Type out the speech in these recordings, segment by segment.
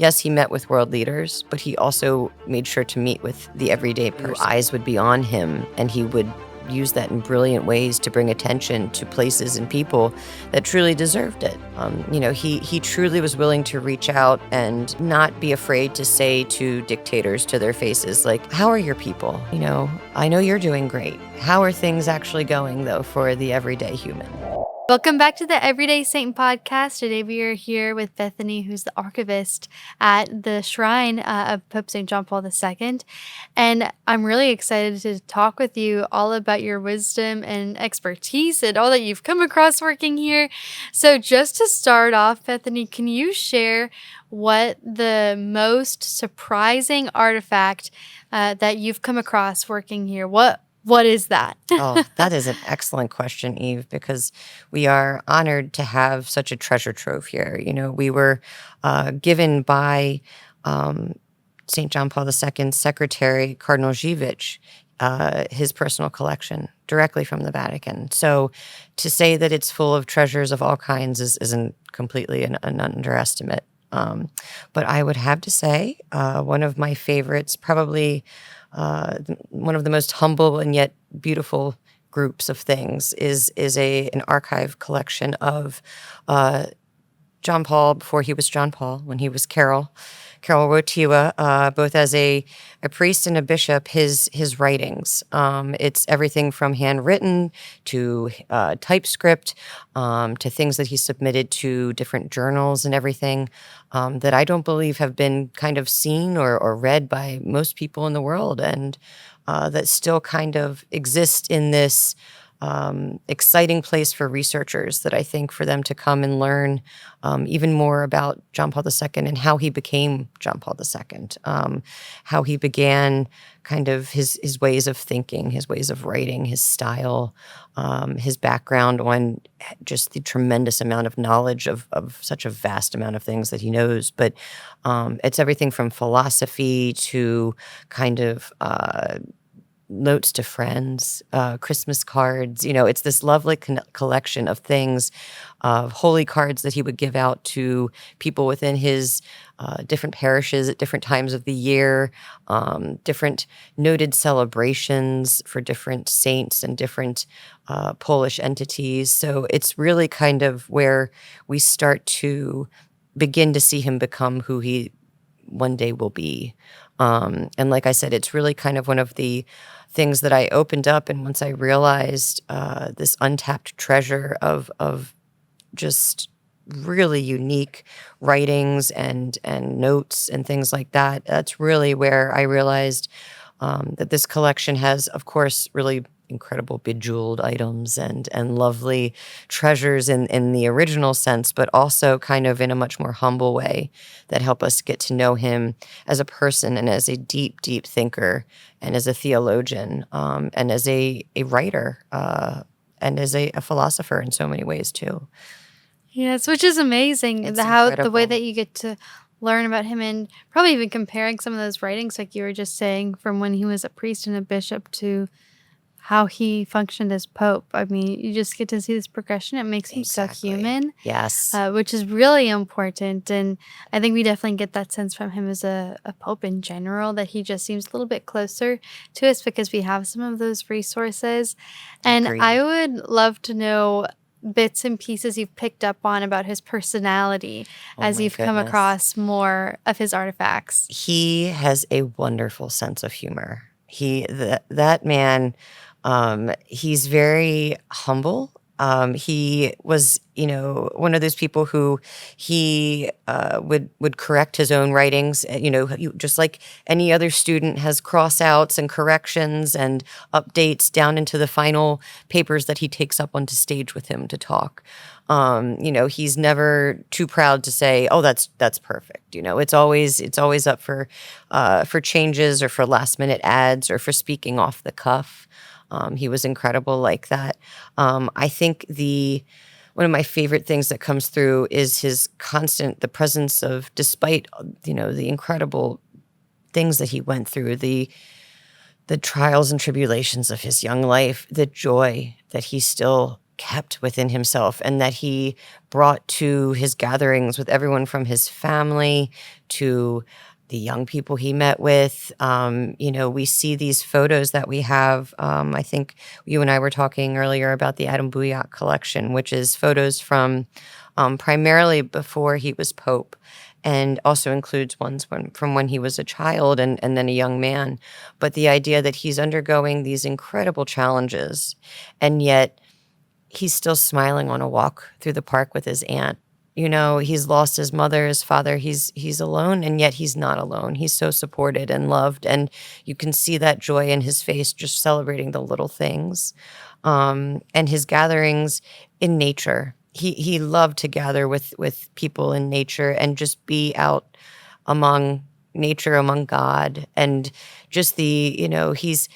Yes, he met with world leaders, but he also made sure to meet with the everyday person. Eyes would be on him, and he would use that in brilliant ways to bring attention to places and people that truly deserved it. He truly was willing to reach out and not be afraid to say to dictators to their faces, like, how are your people? I know you're doing great. How are things actually going, though, for the everyday human? Welcome back to the Everyday Saint podcast. Today we are here with Bethany, who's the archivist at the shrine of Pope St. John Paul II. And I'm really excited to talk with you all about your wisdom and expertise and all that you've come across working here. So just to start off, Bethany, can you share what the most surprising artifact that you've come across working here? What is that? Oh, that is an excellent question, Eve, because we are honored to have such a treasure trove here. We were given by St. John Paul II's secretary, Cardinal Zivich, his personal collection directly from the Vatican. So to say that it's full of treasures of all kinds isn't completely an underestimate. But I would have to say one of my favorites, probably one of the most humble and yet beautiful groups of things, is an archive collection of John Paul before he was John Paul, when he was Carol Wojtyła, both as a priest and a bishop, his writings. It's everything from handwritten to typescript to things that he submitted to different journals and everything that I don't believe have been kind of seen or read by most people in the world, and that still kind of exist in this exciting place for researchers, that I think for them to come and learn even more about John Paul II and how he became John Paul II, how he began kind of his ways of thinking, his ways of writing, his style, his background on just the tremendous amount of knowledge of such a vast amount of things that he knows. But it's everything from philosophy to kind of notes to friends, Christmas cards. It's this lovely collection of things, of holy cards that he would give out to people within his different parishes at different times of the year, different noted celebrations for different saints and different Polish entities. So it's really kind of where we start to begin to see him become who he one day will be. And like I said, it's really kind of one of the things that I opened up, and once I realized this untapped treasure of just really unique writings and notes and things like that, that's really where I realized that this collection has, of course, really incredible bejeweled items and lovely treasures in the original sense, but also kind of in a much more humble way that help us get to know him as a person and as a deep, deep thinker and as a theologian and as a writer and as a philosopher in so many ways too. Yes, which is amazing. It's The way incredible. that you get to learn about him, and probably even comparing some of those writings, like you were just saying, from when he was a priest and a bishop to how he functioned as pope. I mean, you just get to see this progression. It makes him so Exactly. human, Yes. which is really important. And I think we definitely get that sense from him as a pope in general, that he just seems a little bit closer to us because we have some of those resources. And Agreed. I would love to know bits and pieces you've picked up on about his personality Oh as my you've come goodness. across more of his artifacts. He has a wonderful sense of humor. That man, he's very humble. He was, one of those people who he would correct his own writings. Just like any other student has cross-outs and corrections and updates down into the final papers that he takes up onto stage with him to talk. He's never too proud to say, "Oh, that's perfect." It's always up for changes or for last-minute adds or for speaking off the cuff. He was incredible like that. I think one of my favorite things that comes through is the presence of, despite, the incredible things that he went through, the trials and tribulations of his young life, the joy that he still kept within himself, and that he brought to his gatherings with everyone from his family to the young people he met with. We see these photos that we have. I think you and I were talking earlier about the Adam Bouillot collection, which is photos from primarily before he was Pope, and also includes ones from when he was a child and then a young man. But the idea that he's undergoing these incredible challenges, and yet he's still smiling on a walk through the park with his aunt. He's lost his mother, his father. He's alone, and yet he's not alone. He's so supported and loved, and you can see that joy in his face, just celebrating the little things. And his gatherings in nature. He loved to gather with people in nature and just be out among nature, among God, and just he's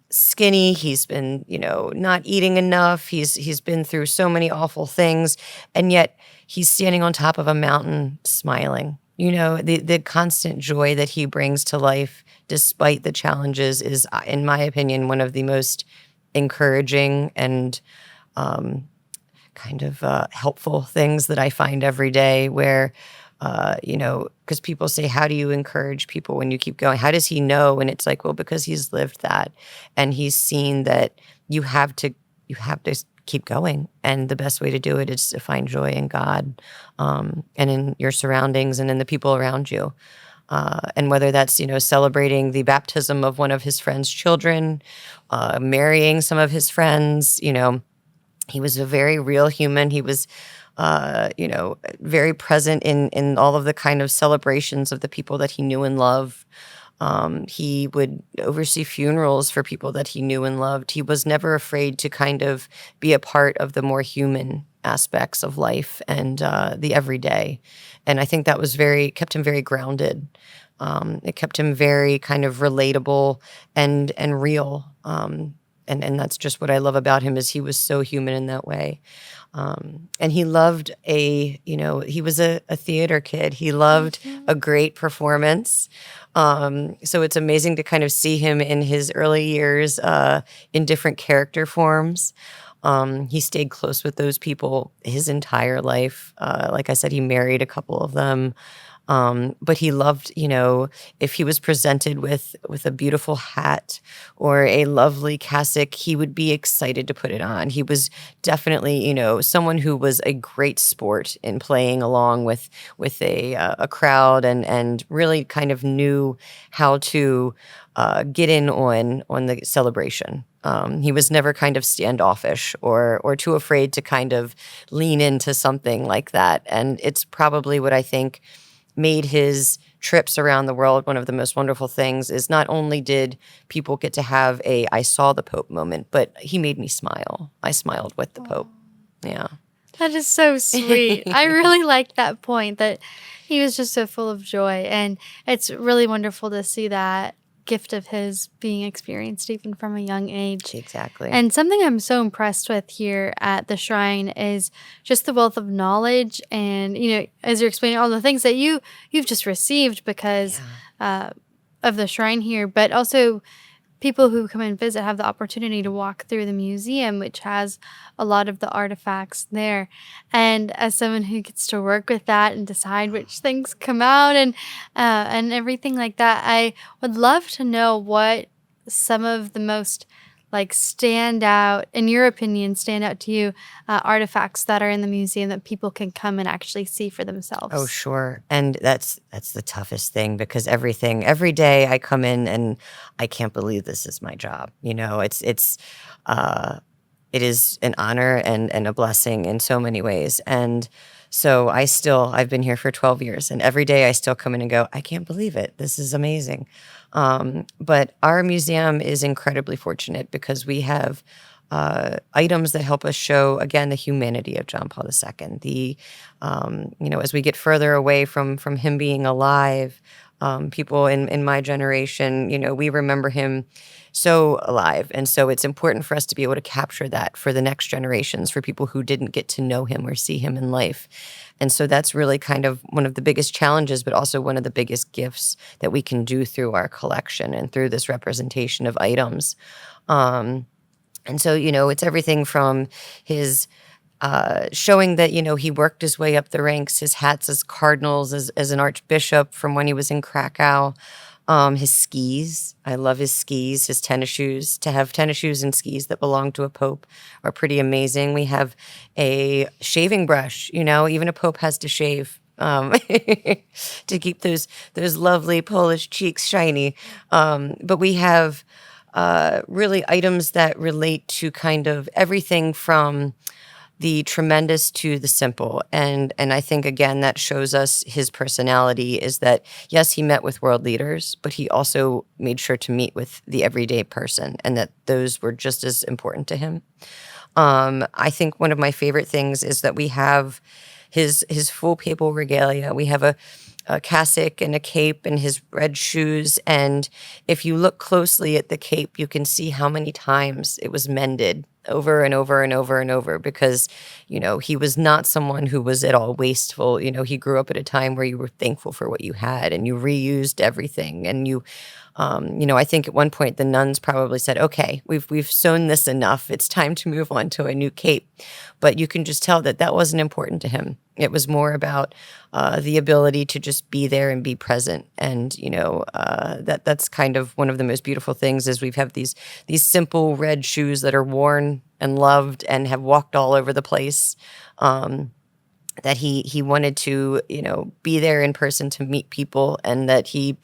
skinny. He's been, not eating enough. He's been through so many awful things, and yet he's standing on top of a mountain smiling. The constant joy that he brings to life despite the challenges is, in my opinion, one of the most encouraging and kind of helpful things that I find every day, where because people say, how do you encourage people when you keep going? How does he know? And it's like, well, because he's lived that, and he's seen that you have to keep going, and the best way to do it is to find joy in God, and in your surroundings and in the people around you. And whether that's, celebrating the baptism of one of his friends' children, marrying some of his friends, he was a very real human. He was, very present in all of the kind of celebrations of the people that he knew and loved. He would oversee funerals for people that he knew and loved. He was never afraid to kind of be a part of the more human aspects of life and the everyday. And I think that kept him very grounded. It kept him very kind of relatable and real. And that's just what I love about him, is he was so human in that way. And he loved he was a theater kid. He loved a great performance. So it's amazing to kind of see him in his early years in different character forms. He stayed close with those people his entire life. Like I said, he married a couple of them. But he loved, if he was presented with a beautiful hat or a lovely cassock, he would be excited to put it on. He was definitely, someone who was a great sport in playing along with a crowd, and really kind of knew how to get in on the celebration. He was never kind of standoffish or too afraid to kind of lean into something like that. And it's probably what I think made his trips around the world one of the most wonderful things. Is not only did people get to have a I saw the Pope moment, but he made me smile. I smiled with the Pope. Yeah. That is so sweet. I really like that point, that he was just so full of joy. And it's really wonderful to see that gift of his being experienced even from a young age. Exactly. And something I'm so impressed with here at the shrine is just the wealth of knowledge, and as you're explaining all the things that you've just received because of the shrine here, but also people who come and visit have the opportunity to walk through the museum, which has a lot of the artifacts there. And as someone who gets to work with that and decide which things come out and everything like that, I would love to know what some of the most stand out, in your opinion, stand out to you, artifacts that are in the museum that people can come and actually see for themselves. Oh, sure. And that's the toughest thing, because every day I come in and I can't believe this is my job. It is an honor and a blessing in so many ways. And so I've been here for 12 years, and every day I still come in and go, I can't believe it. This is amazing. But our museum is incredibly fortunate because we have items that help us show, again, the humanity of John Paul II. As we get further away from him being alive, people in my generation, we remember him so alive. And so it's important for us to be able to capture that for the next generations, for people who didn't get to know him or see him in life. And so that's really kind of one of the biggest challenges, but also one of the biggest gifts that we can do through our collection and through this representation of items. And so, it's everything from his showing that, he worked his way up the ranks, his hats as cardinals, as an archbishop from when he was in Krakow, his skis. I love his skis, his tennis shoes. To have tennis shoes and skis that belong to a pope are pretty amazing. We have a shaving brush, even a pope has to shave. To keep those lovely Polish cheeks shiny. But we have really items that relate to kind of everything from the tremendous to the simple. And I think, again, that shows us his personality is that, yes, he met with world leaders, but he also made sure to meet with the everyday person, and that those were just as important to him. I think one of my favorite things is that we have his full papal regalia. We have a cassock and a cape and his red shoes. And if you look closely at the cape, you can see how many times it was mended over and over and over and over because, he was not someone who was at all wasteful. He grew up at a time where you were thankful for what you had and you reused everything. And I think at one point the nuns probably said, okay, we've sewn this enough. It's time to move on to a new cape. But you can just tell that that wasn't important to him. It was more about the ability to just be there and be present. And, that's kind of one of the most beautiful things is we have these simple red shoes that are worn and loved and have walked all over the place. That he wanted to, be there in person to meet people, and that he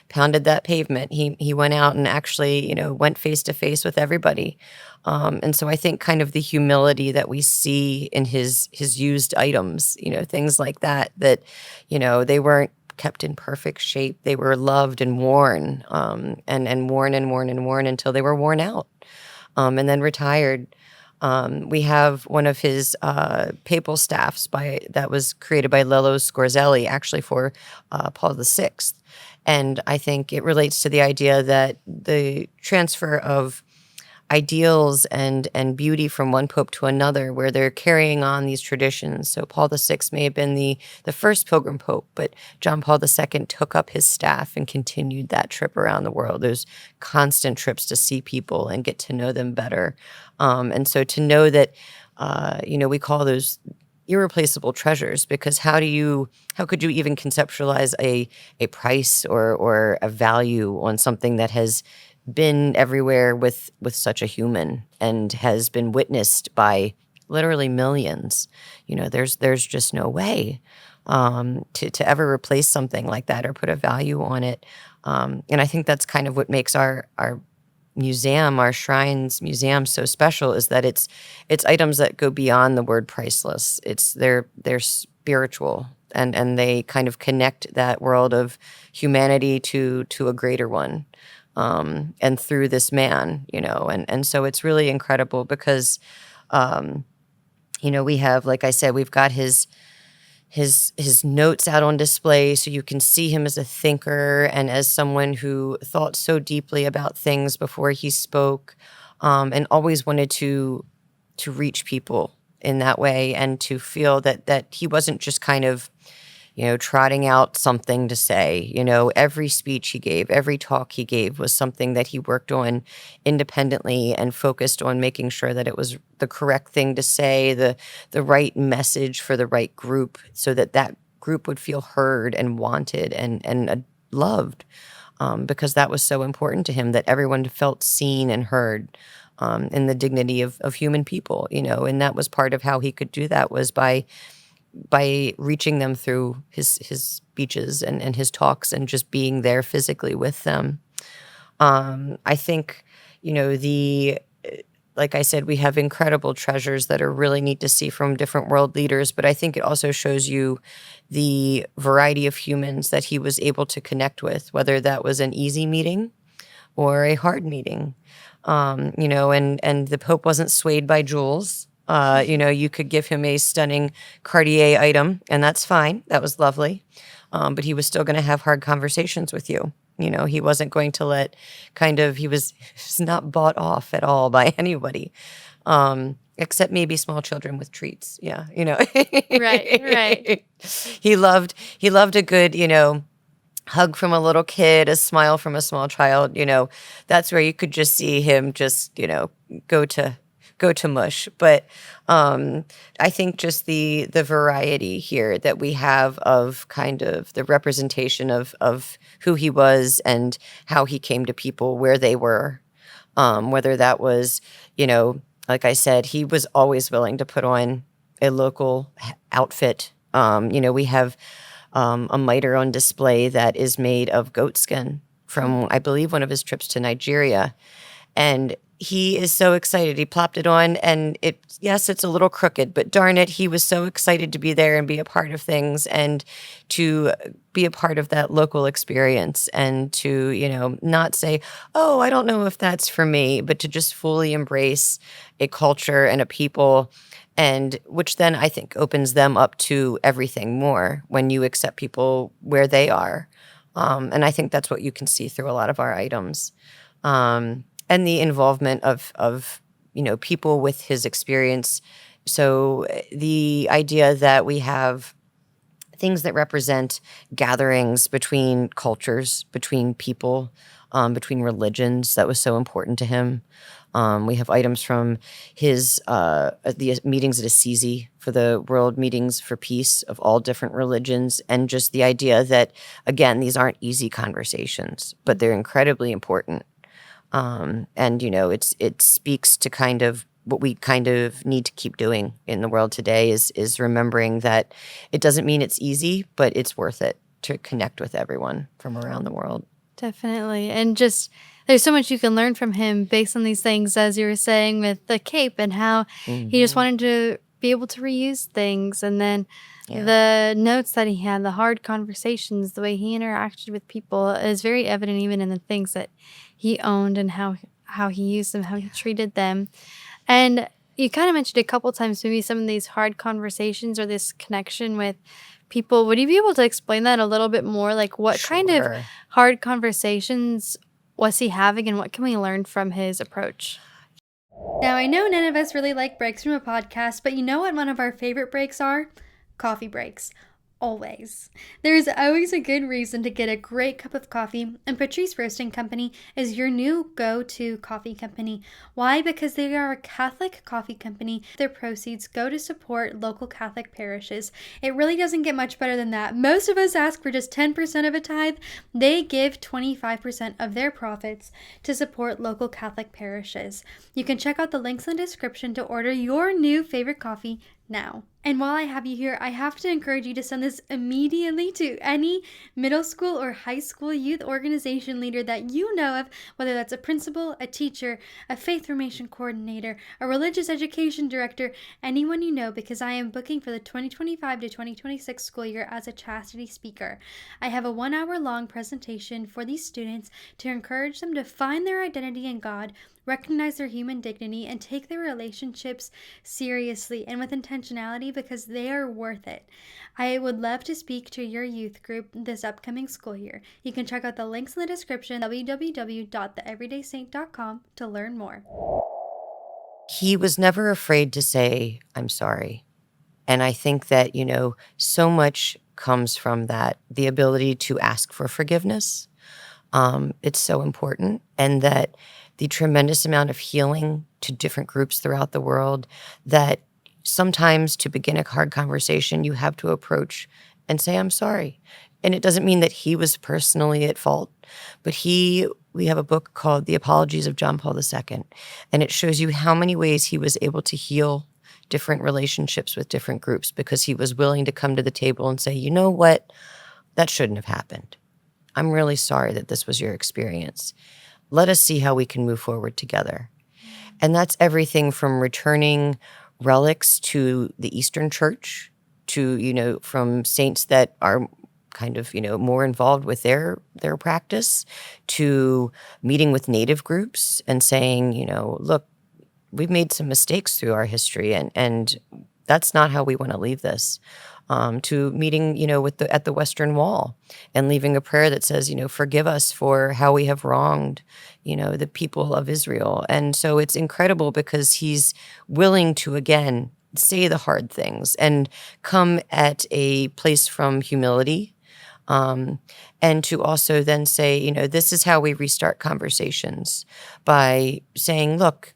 pounded that pavement. He went out and actually, went face to face with everybody. And so I think kind of the humility that we see in his used items, things like that, they weren't kept in perfect shape. They were loved and worn, and worn and worn and worn until they were worn out, and then retired. We have one of his papal staffs that was created by Lello Scorzelli, actually for Paul VI. And I think it relates to the idea that the transfer of ideals and beauty from one pope to another, where they're carrying on these traditions. So Paul VI may have been the first pilgrim pope, but John Paul II took up his staff and continued that trip around the world. Those constant trips to see people and get to know them better. And so to know that, we call those irreplaceable treasures, because how could you even conceptualize a price or a value on something that has been everywhere with such a human and has been witnessed by literally millions? There's just no way to ever replace something like that or put a value on it. And I think that's kind of what makes our museum, our shrines museum, so special, is that it's items that go beyond the word priceless. They're spiritual, and they kind of connect that world of humanity to a greater one. And through this man, and so it's really incredible because, we have, like I said, we've got his notes out on display, so you can see him as a thinker and as someone who thought so deeply about things before he spoke, and always wanted to reach people in that way, and to feel that he wasn't just kind of, trotting out something to say. Every speech he gave, every talk he gave was something that he worked on independently and focused on making sure that it was the correct thing to say, the right message for the right group, so that group would feel heard and wanted and loved, because that was so important to him, that everyone felt seen and heard, in the dignity of human people, and that was part of how he could do that, was by reaching them through his speeches and his talks, and just being there physically with them. I think, like I said, we have incredible treasures that are really neat to see from different world leaders, but I think it also shows you the variety of humans that he was able to connect with, whether that was an easy meeting or a hard meeting. And the Pope wasn't swayed by jewels. You could give him a stunning Cartier item, and that's fine. That was lovely. But he was still going to have hard conversations with you. He wasn't going to let he was not bought off at all by anybody, except maybe small children with treats. Yeah, Right. He loved a good, hug from a little kid, a smile from a small child, that's where you could just see him just, go to go to mush. But I think just the variety here that we have of kind of the representation of who he was and how he came to people where they were, whether that was, like I said, he was always willing to put on a local outfit. We have a miter on display that is made of goat skin from, I believe, one of his trips to Nigeria. And he is so excited. He plopped it on, and yes, it's a little crooked, but darn it, he was so excited to be there and be a part of things and to be a part of that local experience and to, not say, oh, I don't know if that's for me, but to just fully embrace a culture and a people, and which then I think opens them up to everything more when you accept people where they are. And I think that's what you can see through a lot of our items. And the involvement of people with his experience. So the idea that we have things that represent gatherings between cultures, between people, between religions, that was so important to him. We have items from his the meetings at Assisi for the World Meetings for Peace of all different religions, and just the idea that, again, these aren't easy conversations, but they're incredibly important. And it speaks to kind of what we kind of need to keep doing in the world today is remembering that it doesn't mean it's easy, but it's worth it to connect with everyone from around the world. Definitely. And just there's so much you can learn from him based on these things, as you were saying with the cape and how he just wanted to be able to reuse things. And then the notes that he had, the hard conversations, the way he interacted with people is very evident even in the things that he owned and how he used them, how he treated them. And you kind of mentioned a couple times maybe some of these hard conversations or this connection with people. Would you be able to explain that a little bit more? Like what kind of Sure. hard conversations was he having and what can we learn from his approach? Now, I know none of us really like breaks from a podcast, but you know what one of our favorite breaks are? Coffee breaks. Always. There's always a good reason to get a great cup of coffee, and Patrice Roasting Company is your new go-to coffee company. Why? Because they are a Catholic coffee company. Their proceeds go to support local Catholic parishes. It really doesn't get much better than that. Most of us ask for just 10% of a tithe. They give 25% of their profits to support local Catholic parishes. You can check out the links in the description to order your new favorite coffee now. And while I have you here, I have to encourage you to send this immediately to any middle school or high school youth organization leader that you know of, whether that's a principal, a teacher, a faith formation coordinator, a religious education director, anyone you know, because I am booking for the 2025 to 2026 school year as a chastity speaker. I have a 1 hour long presentation for these students to encourage them to find their identity in God, recognize their human dignity, and take their relationships seriously and with intentionality because they are worth it. I would love to speak to your youth group this upcoming school year. You can check out the links in the description, www.theeverydaysaint.com, to learn more. He was never afraid to say, I'm sorry. And I think that, so much comes from that, the ability to ask for forgiveness. It's so important. And that the tremendous amount of healing to different groups throughout the world, that sometimes to begin a hard conversation, you have to approach and say, I'm sorry. And it doesn't mean that he was personally at fault, but we have a book called The Apologies of John Paul II, and it shows you how many ways he was able to heal different relationships with different groups because he was willing to come to the table and say, you know what, that shouldn't have happened. I'm really sorry that this was your experience. Let us see how we can move forward together. And that's everything from returning relics to the Eastern Church to, from saints that are kind of, more involved with their practice, to meeting with Native groups and saying, look, we've made some mistakes through our history and that's not how we want to leave this. To meeting, at the Western Wall and leaving a prayer that says, forgive us for how we have wronged, the people of Israel. And so it's incredible because he's willing to, again, say the hard things and come at a place from humility, And to also then say, this is how we restart conversations by saying, look,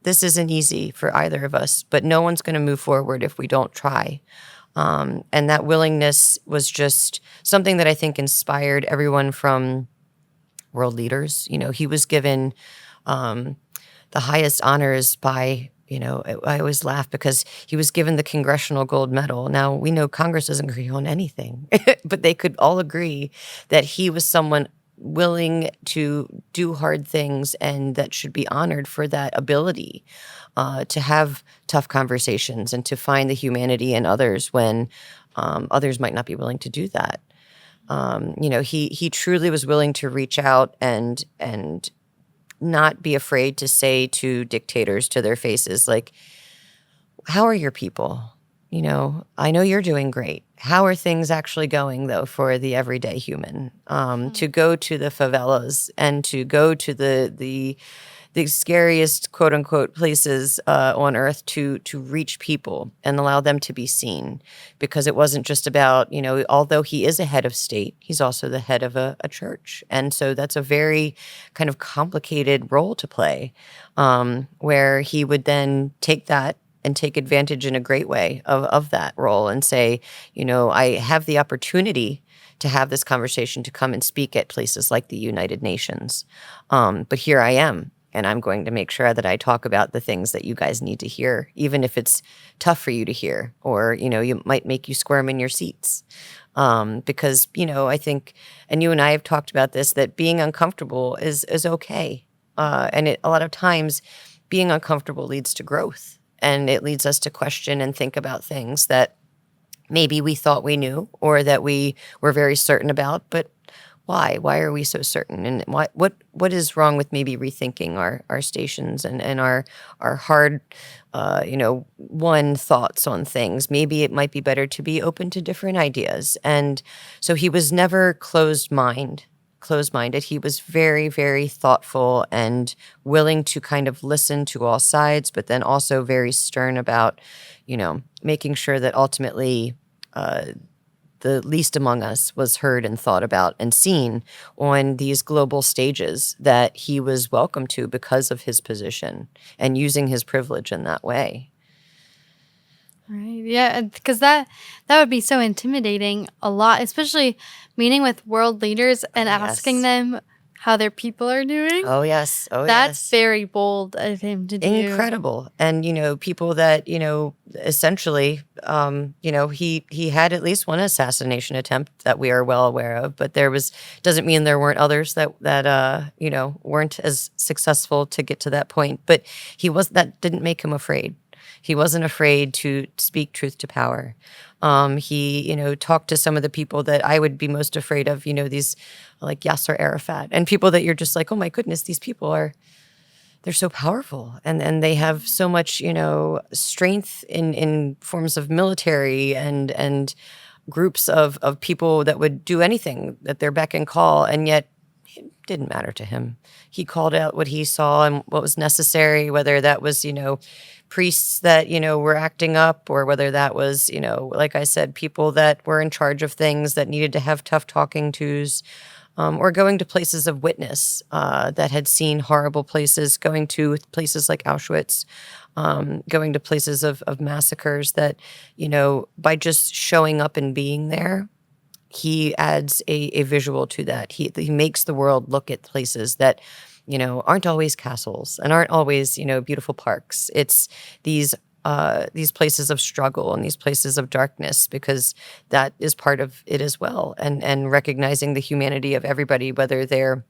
this isn't easy for either of us, but no one's going to move forward if we don't try. And that willingness was just something that I think inspired everyone from world leaders. He was given the highest honors by, I always laugh because he was given the Congressional Gold Medal. Now, we know Congress doesn't agree on anything, but they could all agree that he was someone willing to do hard things and that should be honored for that ability to have tough conversations and to find the humanity in others when others might not be willing to do that. He truly was willing to reach out and not be afraid to say to dictators to their faces, like, how are your people? I know you're doing great. How are things actually going, though, for the everyday human? To go to the favelas and to go to the scariest, quote unquote, places on earth to reach people and allow them to be seen, because it wasn't just about, although he is a head of state, he's also the head of a church. And so that's a very kind of complicated role to play, where he would then take that and take advantage in a great way of that role and say, I have the opportunity to have this conversation, to come and speak at places like the United Nations. But here I am. And I'm going to make sure that I talk about the things that you guys need to hear, even if it's tough for you to hear, or, you might make you squirm in your seats. Because, I think, and you and I have talked about this, that being uncomfortable is okay. And a lot of times being uncomfortable leads to growth, and it leads us to question and think about things that maybe we thought we knew or that we were very certain about, but why? Why are we so certain? And what is wrong with maybe rethinking our stations and our hard, won thoughts on things? Maybe it might be better to be open to different ideas. And so he was never closed-minded. He was very, very thoughtful and willing to kind of listen to all sides, but then also very stern about, making sure that ultimately the least among us was heard and thought about and seen on these global stages that he was welcome to because of his position and using his privilege in that way. Right. Yeah, because that would be so intimidating a lot, especially meeting with world leaders and asking them how their people are doing. Oh, yes. Oh, That's very bold of him to do. Incredible. And, people that, essentially, he had at least one assassination attempt that we are well aware of, but doesn't mean there weren't others that weren't as successful to get to that point. But that didn't make him afraid. He wasn't afraid to speak truth to power. He, talked to some of the people that I would be most afraid of, these like Yasser Arafat, and people that you're just like, oh my goodness, these people they're so powerful, and they have so much, strength in forms of military and groups of people that would do anything at their beck and call, and yet it didn't matter to him. He called out what he saw and what was necessary, whether that was, priests that, were acting up, or whether that was, like I said, people that were in charge of things that needed to have tough talking tos, or going to places of witness that had seen horrible places, going to places like Auschwitz, going to places of massacres that, by just showing up and being there, he adds a visual to that. He makes the world look at places that, aren't always castles and aren't always, beautiful parks. It's these places of struggle and these places of darkness, because that is part of it as well. And recognizing the humanity of everybody, whether they're,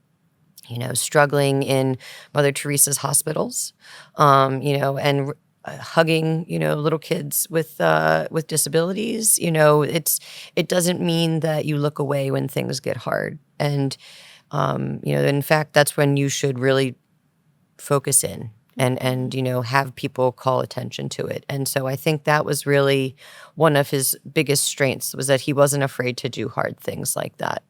struggling in Mother Teresa's hospitals, and hugging, little kids with disabilities. It doesn't mean that you look away when things get hard. And in fact, that's when you should really focus in and have people call attention to it. And so I think that was really one of his biggest strengths, was that he wasn't afraid to do hard things like that,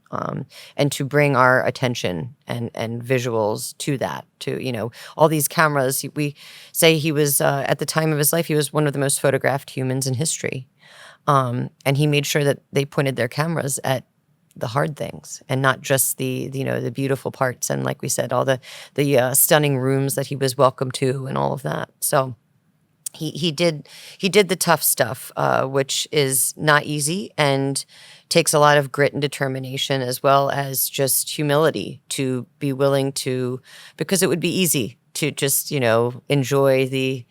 and to bring our attention and visuals to that, to all these cameras. We say he was at the time of his life, he was one of the most photographed humans in history, and he made sure that they pointed their cameras at the hard things and not just the beautiful parts. And like we said, all the stunning rooms that he was welcome to and all of that. So he did the tough stuff, which is not easy and takes a lot of grit and determination, as well as just humility to be willing to, because it would be easy to just enjoy the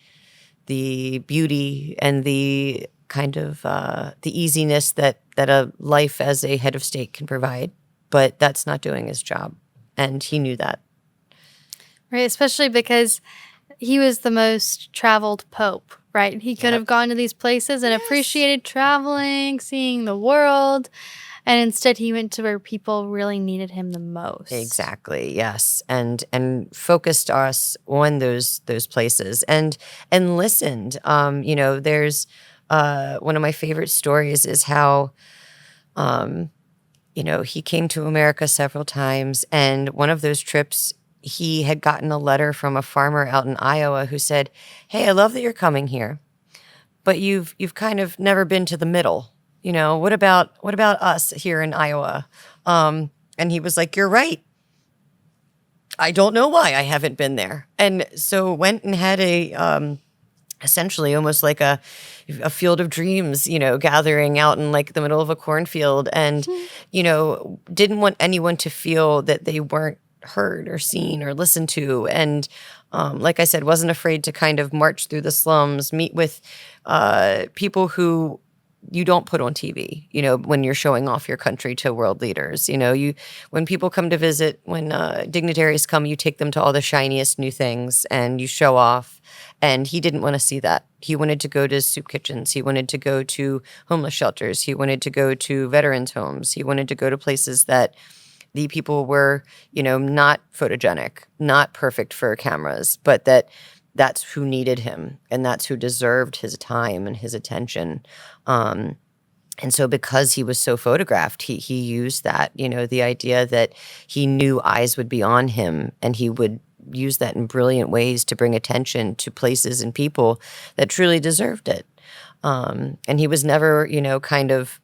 beauty and the kind of the easiness that a life as a head of state can provide, but that's not doing his job, and he knew that. Right, especially because he was the most traveled pope, right? He could have Yep. gone to these places and Yes. appreciated traveling, seeing the world, and instead he went to where people really needed him the most. Exactly. Yes, and focused us on those places and listened. There's one of my favorite stories is how he came to America several times, and one of those trips he had gotten a letter from a farmer out in Iowa who said, "Hey, I love that you're coming here, but you've kind of never been to the middle. What about us here in Iowa?" And he was like, "You're right. I don't know why I haven't been there." And so went and had essentially almost like a field of dreams, gathering out in like the middle of a cornfield, and didn't want anyone to feel that they weren't heard or seen or listened to. And like I said, wasn't afraid to kind of march through the slums, meet with people who you don't put on TV, when you're showing off your country to world leaders. When people come to visit, when dignitaries come, you take them to all the shiniest new things and you show off. And he didn't want to see that. He wanted to go to soup kitchens. He wanted to go to homeless shelters. He wanted to go to veterans' homes. He wanted to go to places that the people were, not photogenic, not perfect for cameras, but that's who needed him and that's who deserved his time and his attention. And so because he was so photographed, he used that, the idea that he knew eyes would be on him, and he would use that in brilliant ways to bring attention to places and people that truly deserved it. And he was never, kind of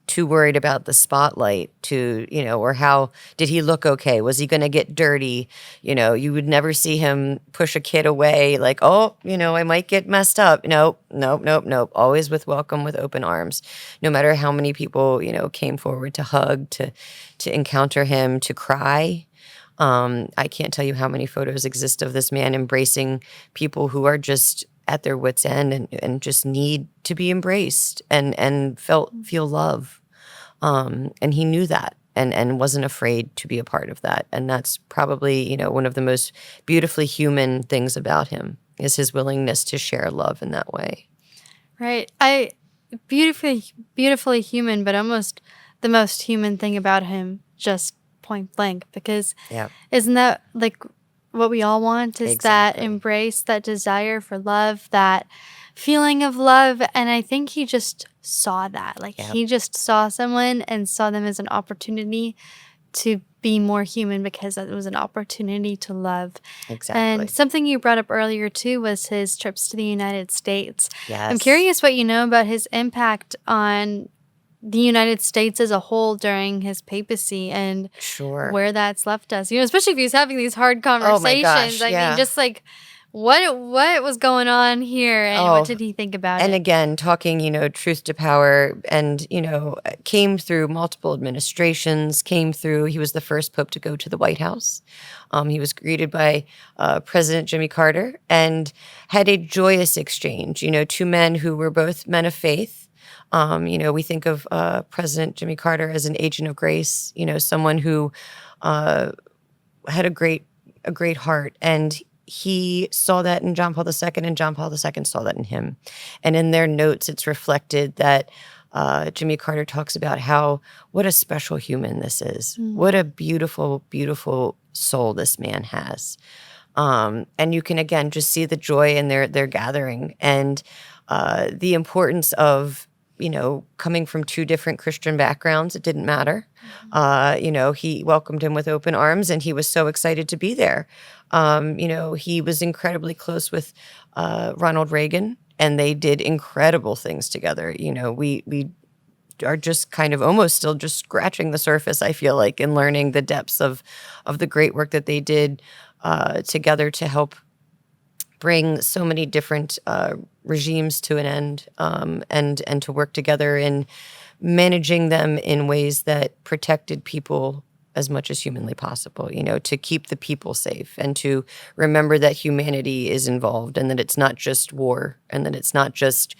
too worried about the spotlight or how did he look okay? Was he going to get dirty? You would never see him push a kid away like, oh, I might get messed up. Nope, nope, nope, nope. Always with open arms, no matter how many people, came forward to hug, to encounter him, to cry. I can't tell you how many photos exist of this man embracing people who are just at their wits' end and just need to be embraced and feel love. And he knew that and wasn't afraid to be a part of that. And that's probably, one of the most beautifully human things about him is his willingness to share love in that way. Right. Beautifully human, but almost the most human thing about him, just point blank, because Yeah. isn't that like what we all want, is that Exactly. embrace, that desire for love, that feeling of love. And I think he just saw that. Like Yep. he just saw someone and saw them as an opportunity to be more human, because it was an opportunity to love. Exactly. And something you brought up earlier too was his trips to the United States. Yes. I'm curious what you know about his impact on the United States as a whole during his papacy and Sure. where that's left us. Especially if he's having these hard conversations. Oh my gosh, I yeah. mean, just like what was going on here, and what Oh, did he think about and it? again, talking, truth to power, and, came through multiple administrations, he was the first pope to go to the White House. He was greeted by President Jimmy Carter and had a joyous exchange, two men who were both men of faith. We think of President Jimmy Carter as an agent of grace, someone who had a great heart, and he saw that in John Paul II, and John Paul II saw that in him. And in their notes, it's reflected that Jimmy Carter talks about what a special human this is. What a beautiful, beautiful soul this man has. And you can, again, just see the joy in their gathering, and the importance of, coming from two different Christian backgrounds. It didn't matter. He welcomed him with open arms, and he was so excited to be there. He was incredibly close with Ronald Reagan, and they did incredible things together. We are just kind of almost still just scratching the surface, I feel like, in learning the depths of the great work that they did together to help bring so many different regimes to an end, and to work together in managing them in ways that protected people as much as humanly possible, to keep the people safe and to remember that humanity is involved and that it's not just war and that it's not just,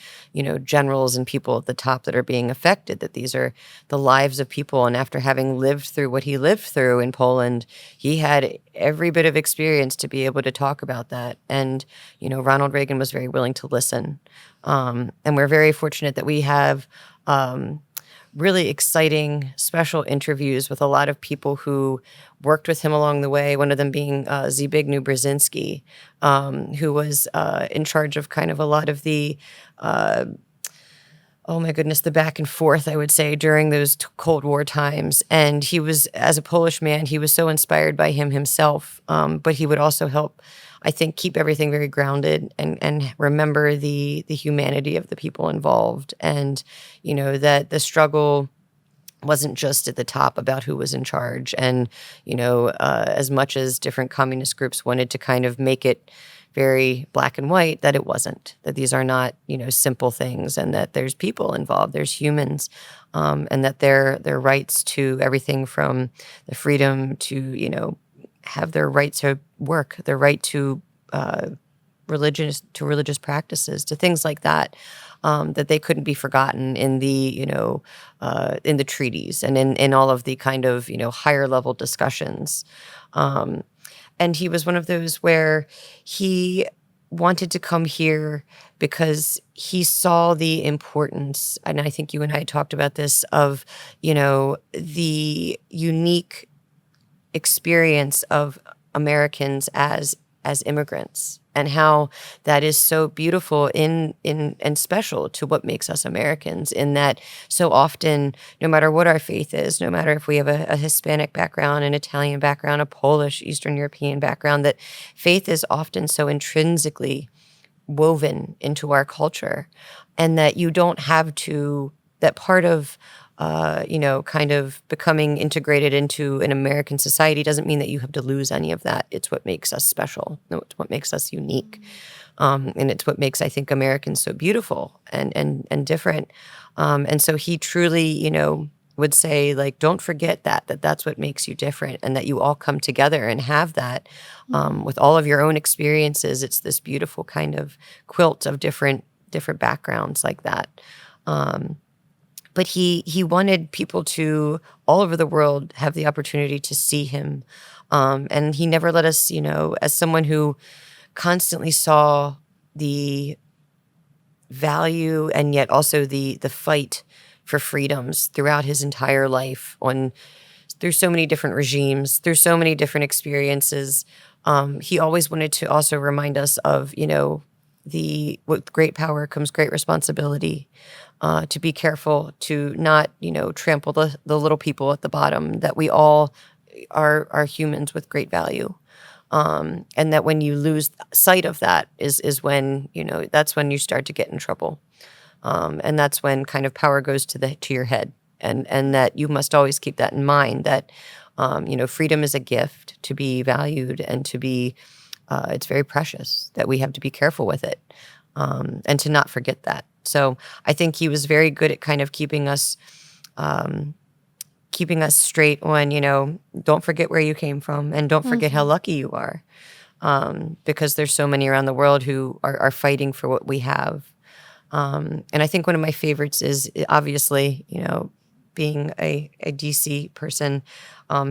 generals and people at the top that are being affected, that these are the lives of people. And after having lived through what he lived through in Poland, he had every bit of experience to be able to talk about that. And, Ronald Reagan was very willing to listen. And we're very fortunate that we have really exciting special interviews with a lot of people who worked with him along the way, one of them being Zbigniew Brzezinski, who was in charge of kind of a lot of the oh my goodness, the back and forth, I would say, during those Cold War times. And he was, as a Polish man, he was so inspired by him himself, but he would also help, I think, keep everything very grounded and remember the humanity of the people involved. And, that the struggle wasn't just at the top about who was in charge. And, as much as different communist groups wanted to kind of make it very black and white, that it wasn't, that these are not, simple things, and that there's people involved, there's humans, and that their rights to everything from the freedom to, have their right to work, their right to religious practices, to things like that, that they couldn't be forgotten in the, in the treaties and in all of the kind of, higher level discussions. And he was one of those where he wanted to come here because he saw the importance, and I think you and I talked about this, of, the unique experience of Americans as immigrants, and how that is so beautiful in and special to what makes us Americans, in that so often, no matter what our faith is, no matter if we have a Hispanic background, an Italian background, a Polish, Eastern European background, that faith is often so intrinsically woven into our culture, and that you don't have to, that part of kind of becoming integrated into an American society doesn't mean that you have to lose any of that. It's what makes us special. It's what makes us unique. And it's what makes, I think, Americans so beautiful and different. And so he truly, would say, like, don't forget that's what makes you different, and that you all come together and have that with all of your own experiences. It's this beautiful kind of quilt of different backgrounds like that. But he wanted people to all over the world have the opportunity to see him. And he never let us, as someone who constantly saw the value and yet also the fight for freedoms throughout his entire life, through so many different regimes, through so many different experiences. He always wanted to also remind us of, with great power comes great responsibility. To be careful to not, trample the little people at the bottom, that we all are humans with great value. And that when you lose sight of that is when, that's when you start to get in trouble. And that's when kind of power goes to your head. And that you must always keep that in mind, that, freedom is a gift to be valued and to be, it's very precious, that we have to be careful with it, and to not forget that. So I think he was very good at kind of keeping us straight on, don't forget where you came from, and don't forget how lucky you are, because there's so many around the world who are fighting for what we have. And I think one of my favorites is obviously, being a DC person,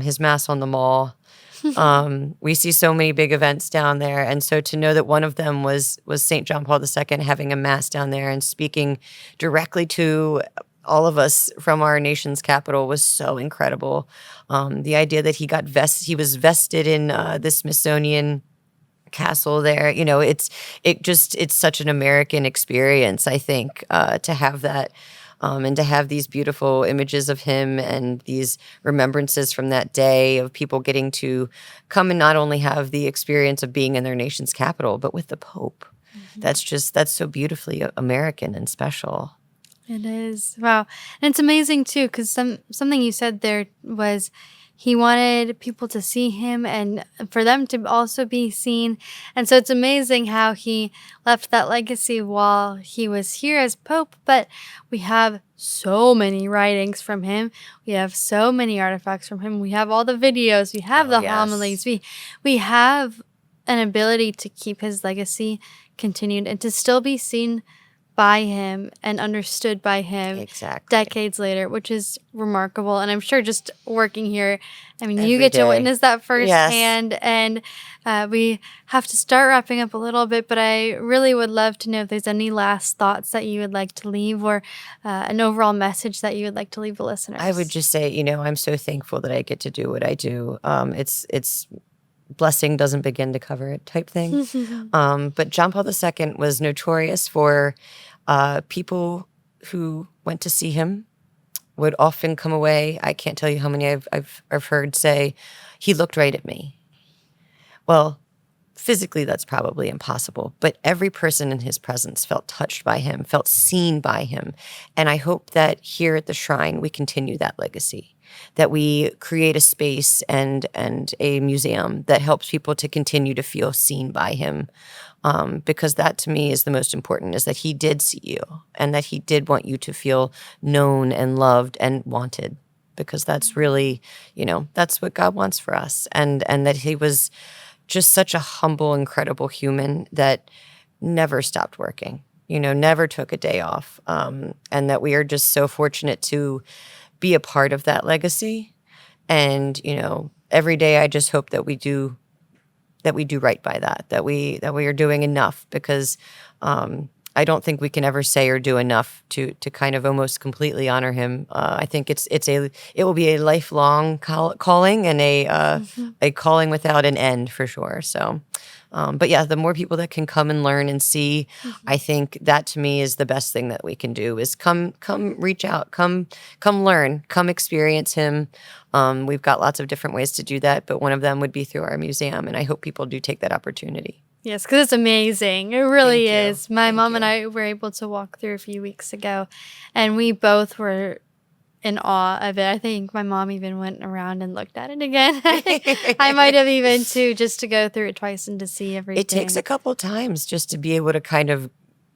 his Mass on the Mall. We see so many big events down there, and so to know that one of them was St. John Paul II having a Mass down there and speaking directly to all of us from our nation's capital was so incredible. The idea that he was vested in the Smithsonian castle there, it's such an American experience, I think, to have that. And to have these beautiful images of him and these remembrances from that day of people getting to come and not only have the experience of being in their nation's capital, but with the Pope. That's so beautifully American and special. It is. Wow. And it's amazing too, because something you said there was he wanted people to see him and for them to also be seen. And so it's amazing how he left that legacy while he was here as Pope, but we have so many writings from him. We have so many artifacts from him. We have all the videos, we have Oh, the homilies. yes. We have an ability to keep his legacy continued and to still be seen by him and understood by him Exactly. decades later, which is remarkable. And I'm sure just working here, I mean, you Every get to day. witness that Yes. firsthand. And we have to start wrapping up a little bit, but I really would love to know if there's any last thoughts that you would like to leave or an overall message that you would like to leave the I would listeners. just say, I'm so thankful that I get to do what I do. It's blessing doesn't begin to cover it type thing. But John Paul II was notorious for people who went to see him would often come away. I can't tell you how many I've heard say, he looked right at me. Well, physically, that's probably impossible, but every person in his presence felt touched by him, felt seen by him. And I hope that here at the shrine, we continue that legacy, that we create a space and a museum that helps people to continue to feel seen by him. Because that to me is the most important, is that he did see you and that he did want you to feel known and loved and wanted, because that's really, that's what God wants for us. And that he was just such a humble, incredible human that never stopped working, never took a day off. And that we are just so fortunate to be a part of that legacy. And, every day I just hope that we do right by that we are doing enough, because I don't think we can ever say or do enough to kind of almost completely honor him. I think it will be a lifelong calling and a calling without an end for sure. So, but yeah, the more people that can come and learn and see, I think that to me is the best thing that we can do, is come reach out, come learn, come experience him. We've got lots of different ways to do that, but one of them would be through our museum, and I hope people do take that opportunity. Yes, because it's amazing. It really Thank you. is. My Thank mom and you. I were able to walk through a few weeks ago, and we both were in awe of it. I think my mom even went around and looked at it again. I think I might have even too, just to go through it twice and to see It takes a everything. couple times just to be able to kind of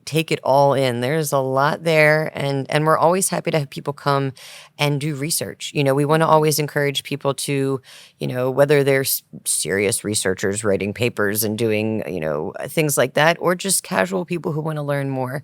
take it all in. There's a lot there, and we're always happy to have people come and do research. We want to always encourage people to, whether they're serious researchers writing papers and doing, things like that, or just casual people who want to learn more.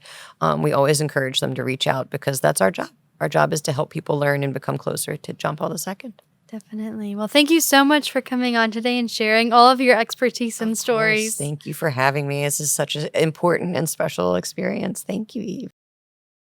We always encourage them to reach out, because that's our job. Our job is to help people learn and become closer to John Paul II. Definitely. Well, thank you so much for coming on today and sharing all of your expertise and Of course. stories. Thank you for having me. This is such an important and special experience. Thank you, Eve.